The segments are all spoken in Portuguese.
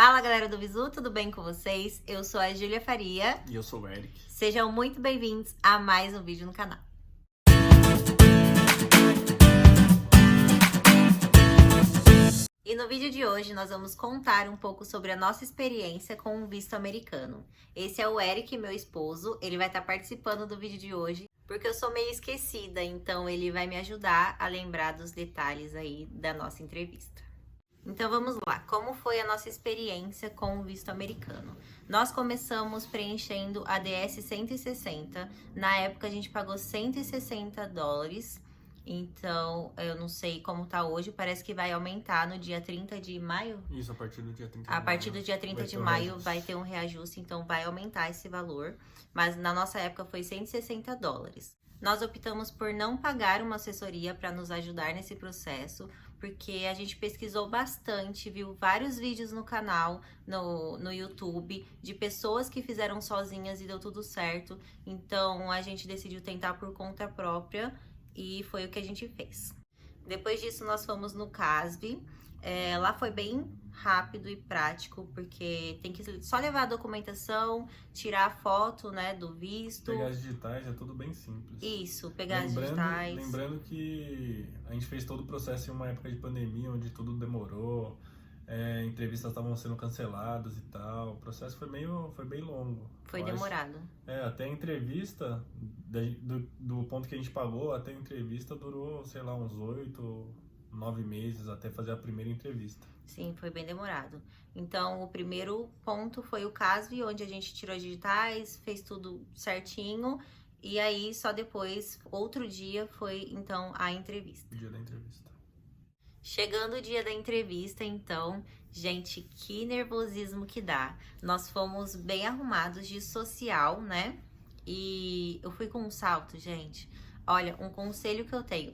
Fala galera do Visu, tudo bem com vocês? Eu sou a Júlia Faria. E eu sou o Eric. Sejam muito bem-vindos a mais um vídeo no canal. E no vídeo de hoje nós vamos contar um pouco sobre a nossa experiência com o visto americano. Esse é o Eric, meu esposo, ele vai estar participando do vídeo de hoje, porque eu sou meio esquecida, então ele vai me ajudar a lembrar dos detalhes aí da nossa entrevista. Então vamos lá, como foi a nossa experiência com o visto americano? Nós começamos preenchendo a DS 160, na época a gente pagou $160, então eu não sei como tá hoje, parece que vai aumentar no dia 30 de maio? Isso, a partir do dia 30 de A maio. partir do dia 30 de maio vai ter um reajuste, então vai aumentar esse valor, mas na nossa época foi $160. Nós optamos por não pagar uma assessoria para nos ajudar nesse processo, porque a gente pesquisou bastante, viu vários vídeos no canal, no YouTube, de pessoas que fizeram sozinhas e deu tudo certo. Então a gente decidiu tentar por conta própria e foi o que a gente fez. Depois disso nós fomos no CASV. Lá foi bem rápido e prático, porque tem que só levar a documentação, tirar a foto, né, do visto. Pegar as digitais é tudo bem simples. Isso, pegar as digitais. Lembrando que a gente fez todo o processo em uma época de pandemia, onde tudo demorou, entrevistas estavam sendo canceladas e tal. O processo foi bem longo. Foi demorado. Até a entrevista, do ponto que a gente pagou, até a entrevista durou, sei lá, uns 8-9 meses até fazer a primeira entrevista. Sim, foi bem demorado. Então, o primeiro ponto foi o CASV, onde a gente tirou as digitais, fez tudo certinho. E aí, só depois, outro dia, foi, então, a entrevista. O dia da entrevista. Chegando o dia da entrevista, então, gente, que nervosismo que dá. Nós fomos bem arrumados de social, né? E eu fui com um salto, gente. Olha, um conselho que eu tenho,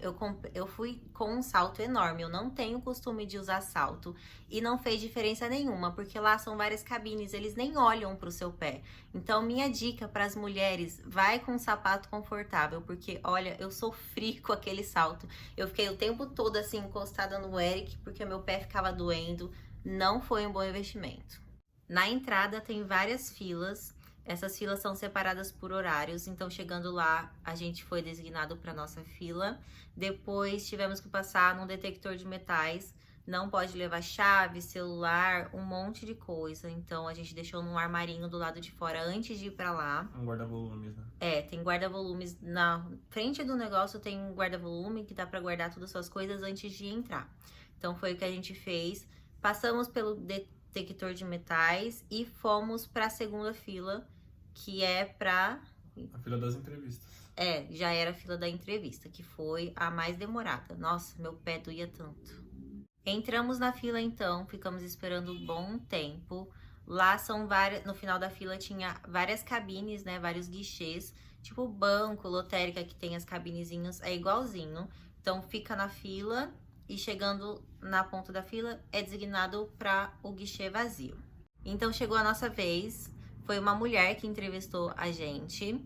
eu fui com um salto enorme, eu não tenho costume de usar salto e não fez diferença nenhuma, porque lá são várias cabines, eles nem olham pro seu pé. Então, minha dica para as mulheres, vai com um sapato confortável, porque olha, eu sofri com aquele salto. Eu fiquei o tempo todo assim encostada no Eric, porque meu pé ficava doendo, não foi um bom investimento. Na entrada tem várias filas. Essas filas são separadas por horários, então chegando lá, a gente foi designado para nossa fila. Depois tivemos que passar num detector de metais, não pode levar chave, celular, um monte de coisa. Então a gente deixou num armarinho do lado de fora antes de ir para lá. Um guarda-volumes, né? Tem guarda-volumes na frente do negócio, tem um guarda-volume que dá para guardar todas as suas coisas antes de entrar. Então foi o que a gente fez. Passamos pelo detector de metais e fomos para a segunda fila, que é pra... A fila das entrevistas. Já era a fila da entrevista, que foi a mais demorada. Nossa, meu pé doía tanto. Entramos na fila então, ficamos esperando um bom tempo. Lá são várias, no final da fila tinha várias cabines, né, vários guichês, tipo banco, lotérica que tem as cabinezinhas, é igualzinho. Então fica na fila e chegando na ponta da fila é designado para o guichê vazio. Então chegou a nossa vez. Foi uma mulher que entrevistou a gente.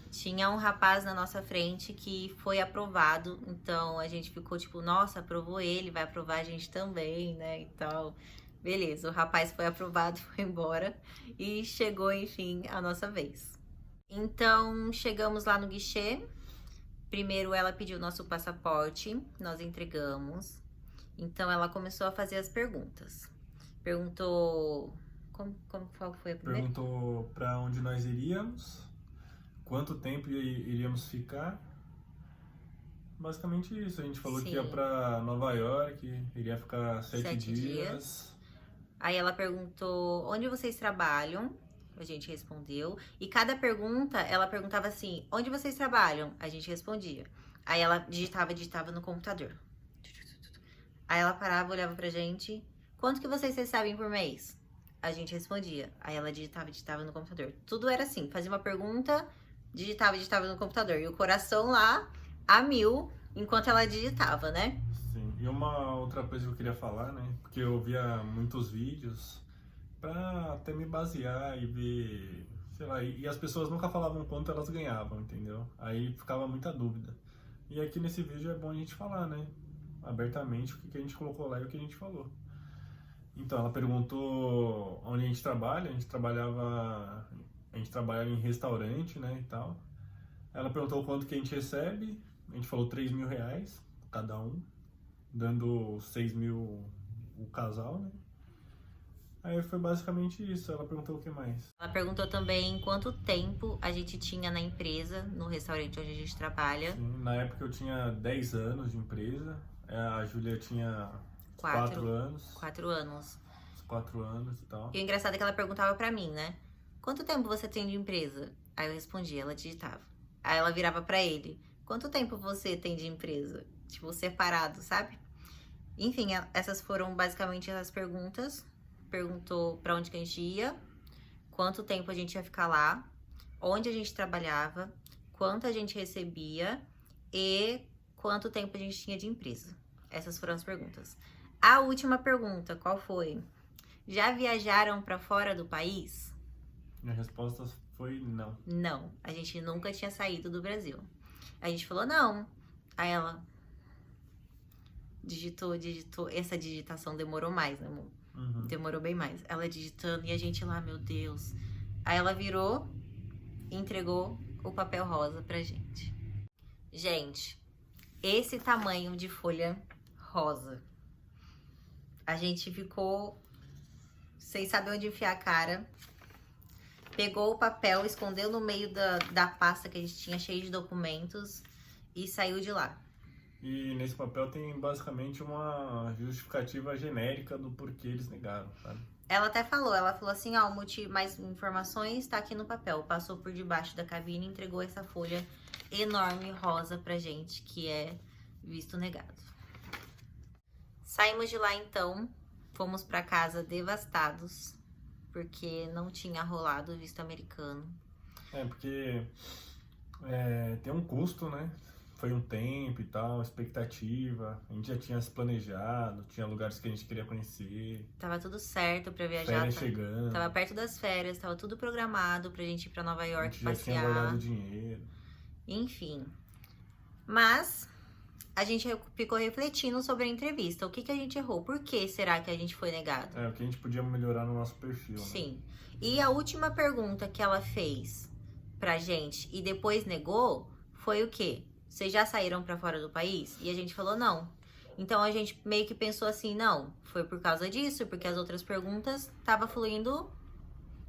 Tinha um rapaz na nossa frente que foi aprovado. Então, a gente ficou tipo, nossa, aprovou ele, vai aprovar a gente também, né, e tal. Beleza, o rapaz foi aprovado, foi embora. E chegou, enfim, a nossa vez. Então, chegamos lá no guichê. Primeiro, ela pediu nosso passaporte, nós entregamos. Então, ela começou a fazer as perguntas. Perguntou... Qual foi a primeira? Perguntou para onde nós iríamos, quanto tempo iríamos ficar. Basicamente isso. A gente falou que ia para Nova York, iria ficar 7 dias. Aí ela perguntou onde vocês trabalham. A gente respondeu. E cada pergunta, ela perguntava assim: onde vocês trabalham? A gente respondia. Aí ela digitava no computador. Aí ela parava, olhava pra gente. Quanto que vocês recebem por mês? A gente respondia. Aí ela digitava no computador. Tudo era assim, fazia uma pergunta, digitava no computador. E o coração lá, a mil, enquanto ela digitava, né? Sim, e uma outra coisa que eu queria falar, né? Porque eu via muitos vídeos pra até me basear e ver, sei lá, e as pessoas nunca falavam quanto elas ganhavam, entendeu? Aí ficava muita dúvida. E aqui nesse vídeo é bom a gente falar, né? Abertamente o que a gente colocou lá e o que a gente falou. Então, ela perguntou onde a gente trabalha. A gente trabalha em restaurante, né, e tal. Ela perguntou quanto que a gente recebe. A gente falou R$ 3.000 cada um, dando 6.000 o casal, né? Aí foi basicamente isso. Ela perguntou o que mais? Ela perguntou também quanto tempo a gente tinha na empresa, no restaurante onde a gente trabalha. Sim, na época eu tinha 10 anos de empresa. A Júlia tinha 4 anos. 4 anos. 4 anos e tal. E o engraçado é que ela perguntava pra mim, né? Quanto tempo você tem de empresa? Aí eu respondia, ela digitava. Aí ela virava pra ele. Quanto tempo você tem de empresa? Tipo, separado, sabe? Enfim, essas foram basicamente as perguntas. Perguntou pra onde que a gente ia, quanto tempo a gente ia ficar lá, onde a gente trabalhava, quanto a gente recebia e quanto tempo a gente tinha de empresa. Essas foram as perguntas. A última pergunta, qual foi? Já viajaram pra fora do país? Minha resposta foi não. Não, a gente nunca tinha saído do Brasil. A gente falou não. Aí ela digitou. Essa digitação demorou mais, né, amor? Uhum. Demorou bem mais. Ela digitando e a gente lá, meu Deus. Aí ela virou e entregou o papel rosa pra gente. Gente, esse tamanho de folha rosa. A gente ficou sem saber onde enfiar a cara. Pegou o papel, escondeu no meio da pasta que a gente tinha, cheio de documentos, e saiu de lá. E nesse papel tem basicamente uma justificativa genérica do porquê eles negaram, sabe? Ela falou assim, ó, o motivo, mais informações tá aqui no papel. Passou por debaixo da cabine e entregou essa folha enorme rosa pra gente, que é visto negado. Saímos de lá então, fomos pra casa devastados, porque não tinha rolado o visto americano. Porque tem um custo, né? Foi um tempo e tal, expectativa. A gente já tinha se planejado, tinha lugares que a gente queria conhecer. Tava tudo certo pra viajar. Férias chegando. Tava perto das férias, tava tudo programado pra gente ir pra Nova York passear. A gente já tinha guardado dinheiro. Enfim. Mas a gente ficou refletindo sobre a entrevista. O que a gente errou? Por que será que a gente foi negado? O que a gente podia melhorar no nosso perfil, né? Sim. E a última pergunta que ela fez pra gente e depois negou foi o quê? Vocês já saíram pra fora do país? E a gente falou não. Então a gente meio que pensou assim, não, foi por causa disso, porque as outras perguntas estavam fluindo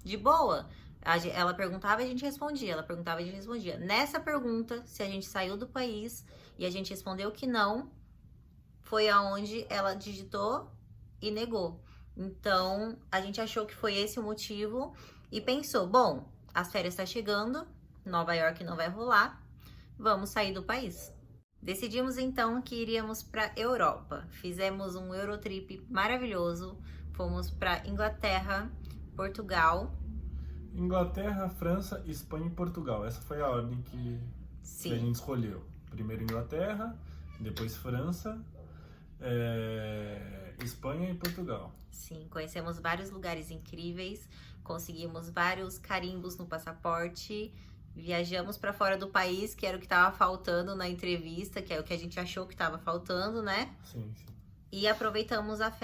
de boa. Ela perguntava e a gente respondia, ela perguntava e a gente respondia. Nessa pergunta, se a gente saiu do país e a gente respondeu que não, foi aonde ela digitou e negou. Então, a gente achou que foi esse o motivo e pensou, bom, as férias estão chegando, Nova York não vai rolar, vamos sair do país. Decidimos então que iríamos para Europa. Fizemos um Eurotrip maravilhoso, fomos para Inglaterra, Portugal. Inglaterra, França, Espanha e Portugal. Essa foi a ordem que a gente escolheu. Primeiro Inglaterra, depois França, Espanha e Portugal. Sim, conhecemos vários lugares incríveis, conseguimos vários carimbos no passaporte, viajamos para fora do país, que era o que estava faltando na entrevista, que é o que a gente achou que estava faltando, né? Sim. E aproveitamos as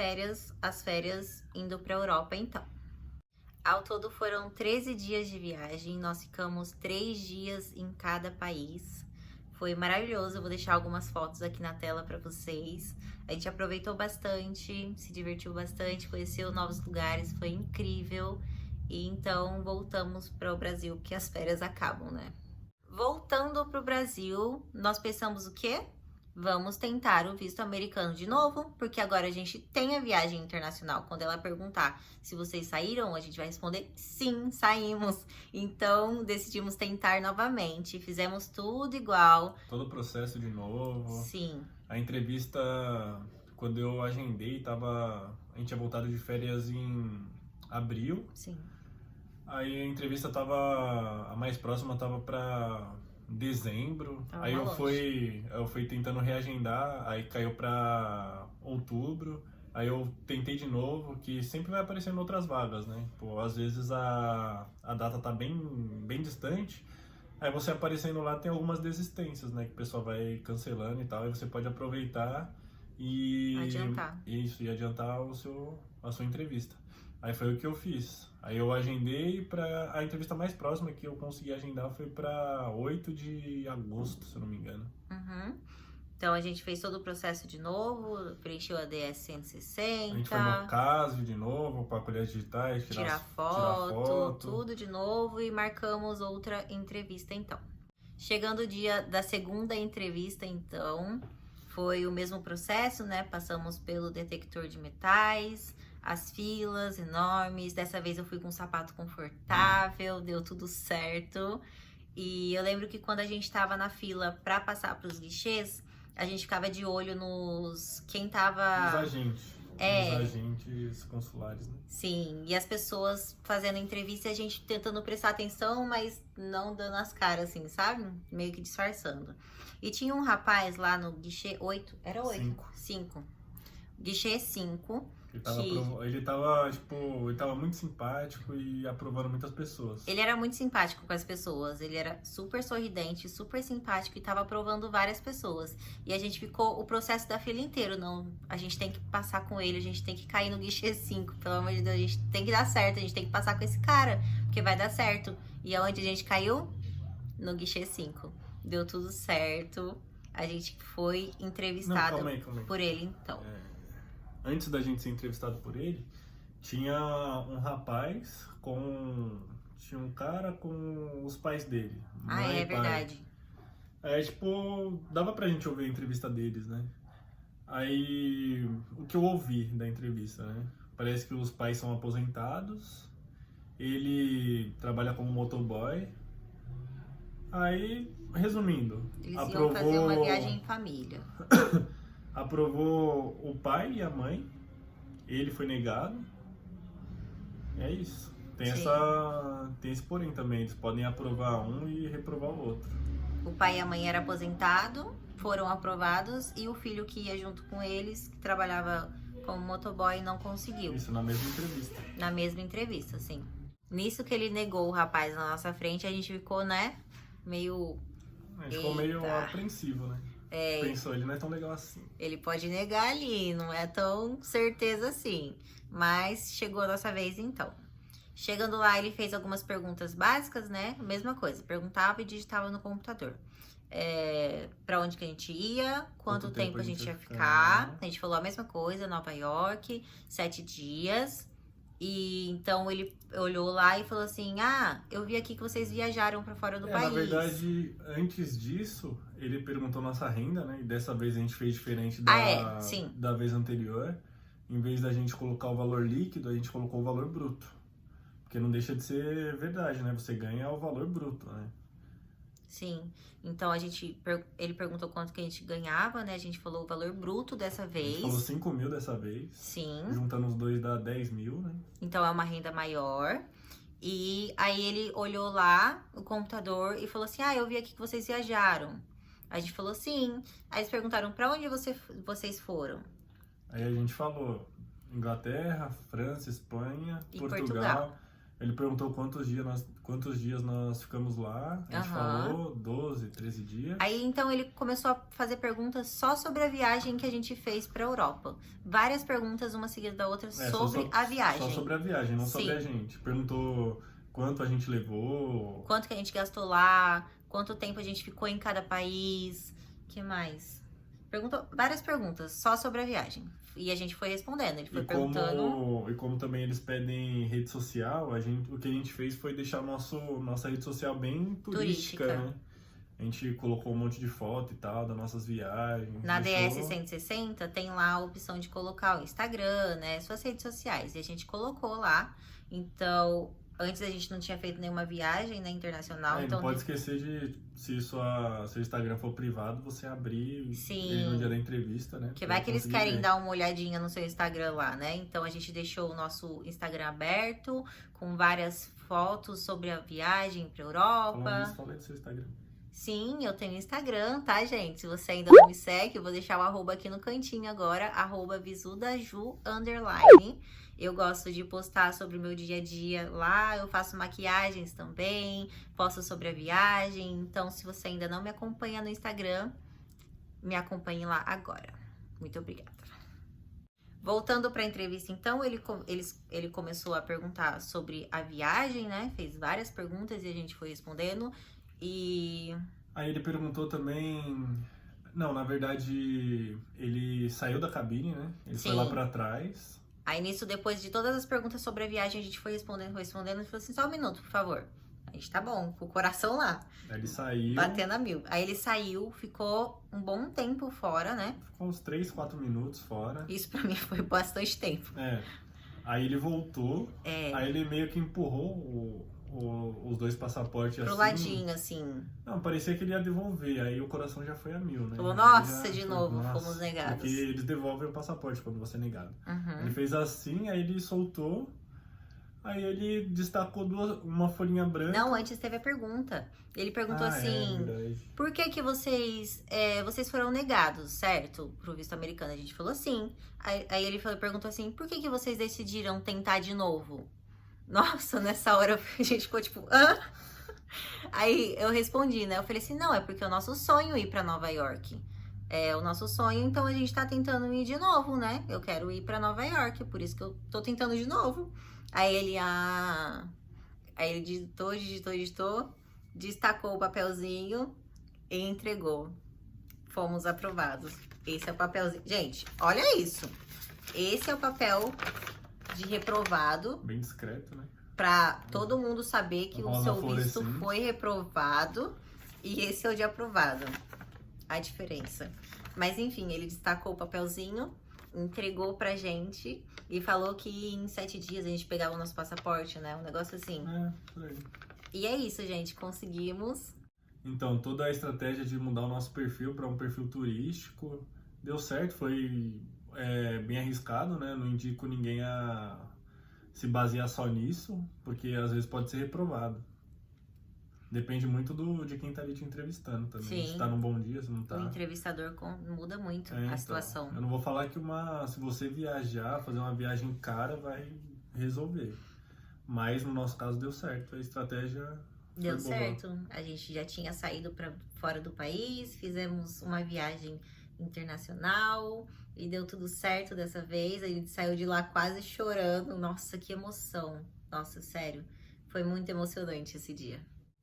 férias indo para a Europa, então. Ao todo foram 13 dias de viagem, nós ficamos 3 dias em cada país. Foi maravilhoso, eu vou deixar algumas fotos aqui na tela para vocês. A gente aproveitou bastante, se divertiu bastante, conheceu novos lugares, foi incrível. E então voltamos para o Brasil, porque as férias acabam, né? Voltando para o Brasil, nós pensamos o quê? Vamos tentar o visto americano de novo, porque agora a gente tem a viagem internacional. Quando ela perguntar se vocês saíram, a gente vai responder sim, saímos. Então decidimos tentar novamente, fizemos tudo igual. Todo o processo de novo. Sim. A entrevista, quando eu agendei, a gente tinha voltado de férias em abril. Sim. Aí a entrevista a mais próxima tava pra dezembro. Aí eu fui tentando reagendar, aí caiu pra outubro. Aí eu tentei de novo, que sempre vai aparecendo outras vagas, né? Pô, às vezes a data tá bem distante. Aí você aparecendo lá tem algumas desistências, né? Que o pessoal vai cancelando e tal. Aí você pode aproveitar e adiantar. Isso, e adiantar o seu a sua entrevista. Aí foi o que eu fiz. Aí eu agendei para a entrevista mais próxima que eu consegui agendar foi para 8 de agosto, se eu não me engano. Uhum. Então a gente fez todo o processo de novo, preencheu a DS 160. A gente foi no CASV de novo para colher as digitais, tirar foto, tudo de novo e marcamos outra entrevista então. Chegando o dia da segunda entrevista então, foi o mesmo processo, né? Passamos pelo detector de metais, as filas enormes. Dessa vez eu fui com um sapato confortável, deu tudo certo. E eu lembro que quando a gente tava na fila para passar para os guichês, a gente ficava de olho nos quem tava... Os agentes. Os agentes consulares, né? Sim, e as pessoas fazendo entrevista e a gente tentando prestar atenção, mas não dando as caras, assim, sabe? Meio que disfarçando. E tinha um rapaz lá no guichê 8, era 8? 5. Guichê 5. Ele tava muito simpático e aprovando muitas pessoas. Ele era muito simpático com as pessoas, ele era super sorridente, super simpático e tava aprovando várias pessoas. E a gente ficou o processo da fila inteiro, não, a gente tem que passar com ele, a gente tem que cair no guichê 5, pelo amor de Deus, a gente tem que dar certo, a gente tem que passar com esse cara, porque vai dar certo. E aonde a gente caiu? No guichê 5. Deu tudo certo, a gente foi entrevistado calma aí. por ele então. Antes da gente ser entrevistado por ele, tinha um rapaz tinha um cara com os pais dele. É verdade. Aí, dava pra gente ouvir a entrevista deles, né? Aí, o que eu ouvi da entrevista, né? Parece que os pais são aposentados, ele trabalha como motoboy. Aí, resumindo, eles iam fazer uma viagem em família. Aprovou o pai e a mãe, ele foi negado. É isso. Tem esse porém também, eles podem aprovar um e reprovar o outro. O pai e a mãe eram aposentados, foram aprovados, e o filho que ia junto com eles, que trabalhava como motoboy, não conseguiu. Isso, na mesma entrevista. Na mesma entrevista, sim. Nisso que ele negou o rapaz na nossa frente, a gente ficou, né, meio... A gente ficou meio apreensivo, né? Pensou, ele não é tão legal assim. Ele pode negar ali, não é tão certeza assim. Mas chegou a nossa vez então. Chegando lá, ele fez algumas perguntas básicas, né? Mesma coisa, perguntava e digitava no computador. Pra onde que a gente ia, quanto tempo a gente ia ficar. A gente falou a mesma coisa, Nova York, 7 dias. E então ele olhou lá e falou assim: eu vi aqui que vocês viajaram para fora do país. Na verdade, antes disso, ele perguntou nossa renda, né? E dessa vez a gente fez diferente da vez anterior. Em vez da gente colocar o valor líquido, a gente colocou o valor bruto. Porque não deixa de ser verdade, né? Você ganha o valor bruto, né? Sim, então ele perguntou quanto que a gente ganhava, né? A gente falou o valor bruto dessa vez. A gente falou 5 mil dessa vez. Sim. Juntando os dois dá 10 mil, né? Então é uma renda maior. E aí ele olhou lá o computador e falou assim: eu vi aqui que vocês viajaram. A gente falou sim. Aí eles perguntaram: pra onde vocês foram? Aí a gente falou Inglaterra, França, Espanha, e Portugal. Ele perguntou quantos dias nós ficamos lá. A gente falou 12, 13 dias. Aí então ele começou a fazer perguntas só sobre a viagem que a gente fez pra Europa. Várias perguntas, uma seguida da outra, sobre a viagem. Só sobre a viagem, não sobre a gente. Perguntou quanto a gente levou. Quanto que a gente gastou lá, quanto tempo a gente ficou em cada país. O que mais? Perguntou várias perguntas só sobre a viagem. E a gente foi respondendo, ele foi perguntando. E como também eles pedem rede social, o que a gente fez foi deixar nossa rede social bem turística, né? A gente colocou um monte de foto e tal, das nossas viagens. Na DS 160 tem lá a opção de colocar o Instagram, né? Suas redes sociais. E a gente colocou lá. Então, antes a gente não tinha feito nenhuma viagem, né, internacional. Então não pode esquecer de, se seu Instagram for privado, você abrir ele no dia da entrevista, né? Porque vai que eles querem dar uma olhadinha no seu Instagram lá, né? Então a gente deixou o nosso Instagram aberto, com várias fotos sobre a viagem pra Europa. Fala do seu Instagram. Sim, eu tenho Instagram, tá, gente? Se você ainda não me segue, eu vou deixar o arroba aqui no cantinho agora, @visudaju_. Eu gosto de postar sobre o meu dia a dia lá, eu faço maquiagens também, posto sobre a viagem. Então, se você ainda não me acompanha no Instagram, me acompanhe lá agora. Muito obrigada. Voltando para a entrevista, então, ele começou a perguntar sobre a viagem, né? Fez várias perguntas e a gente foi respondendo. E Aí ele perguntou também... Não, na verdade, ele saiu da cabine, né? Ele foi lá sim, pra trás. aí nisso, depois de todas as perguntas sobre a viagem, a gente foi respondendo, e falou assim, só um minuto, por favor. A gente tá bom, com o coração lá, Aí ele saiu, batendo a mil. Aí ele saiu, ficou um bom tempo fora, né? ficou uns 3, 4 minutos fora. Isso pra mim foi bastante tempo. É. Aí ele voltou, É, aí ele meio que empurrou os dois passaportes pro assim. ladinho, assim. Não, parecia que ele ia devolver, aí o coração já foi a mil, né? Falou, Aí nossa, já de foi, novo, nossa, fomos negados. Porque eles devolvem o passaporte quando você é negado. Uhum. Ele fez assim, aí ele soltou, aí ele destacou uma folhinha branca. Não, antes teve a pergunta. Ele perguntou É assim, verdade. por que que vocês foram negados, certo? Pro visto americano. A gente falou sim. Aí ele perguntou assim, por que que vocês decidiram tentar de novo? Nossa, nessa hora a gente ficou tipo, hã? Aí eu respondi, né? Eu falei assim, não, é porque é o nosso sonho ir pra Nova York. É o nosso sonho, então a gente tá tentando ir de novo, né? Eu quero ir pra Nova York, por isso que eu tô tentando de novo. Aí ele, Aí ele digitou, destacou o papelzinho e entregou. Fomos aprovados. Esse é o papelzinho. Gente, olha isso. Esse é o papel de reprovado, Bem discreto, né? pra todo mundo saber que o Rosa seu visto fluorescente. foi reprovado e esse é o de aprovado. A diferença. Mas enfim, ele destacou o papelzinho, entregou pra gente e falou que em 7 dias a gente pegava o nosso passaporte, né? Um negócio assim. É, por aí. E é isso, gente. Conseguimos. Então, toda a estratégia de mudar o nosso perfil para um perfil turístico deu certo, foi bem arriscado, né? Não indico ninguém a se basear só nisso, porque às vezes pode ser reprovado. Depende muito de quem tá ali te entrevistando também. Sim. Se tá num bom dia, se não tá. O entrevistador muda muito a Então, situação. eu não vou falar que se você viajar, fazer uma viagem cara, vai resolver. Mas no nosso caso deu certo, a estratégia Deu foi boa. certo. A gente já tinha saído para fora do país, fizemos uma viagem internacional e deu tudo certo dessa vez. A gente saiu de lá quase chorando. Nossa, que emoção. Nossa, sério. Foi muito emocionante esse dia.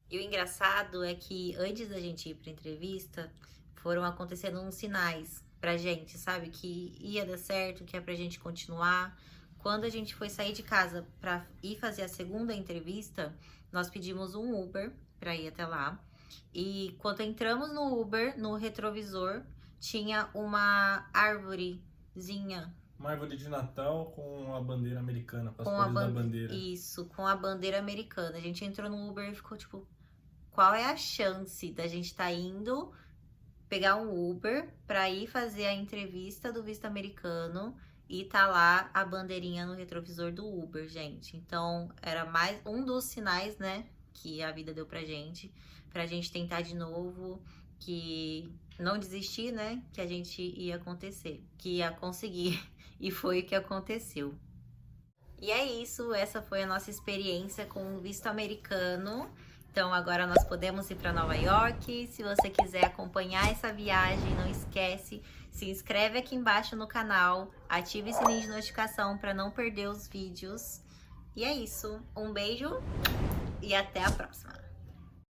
E o engraçado é que antes da gente ir pra entrevista, foram acontecendo uns sinais pra gente, sabe? Que ia dar certo, que é pra gente continuar. Quando a gente foi sair de casa pra ir fazer a segunda entrevista, nós pedimos um Uber pra ir até lá. E quando entramos no Uber, no retrovisor, tinha uma árvorezinha. Uma árvore de Natal com a bandeira americana, com as Com cores da bandeira. Isso, com a bandeira americana. A gente entrou no Uber e ficou tipo, qual é a chance da gente estar indo pegar um Uber pra ir fazer a entrevista do visto americano e tá lá a bandeirinha no retrovisor do Uber, gente? Então, era mais um dos sinais, né, que a vida deu pra gente tentar de novo, que não desistir, né, que a gente ia acontecer, que ia conseguir. E foi o que aconteceu. E é isso, essa foi a nossa experiência com o visto americano. Então agora nós podemos ir para Nova York. Se você quiser acompanhar essa viagem, não esquece, se inscreve aqui embaixo no canal, ative o sininho de notificação para não perder os vídeos. E é isso, um beijo e até a próxima.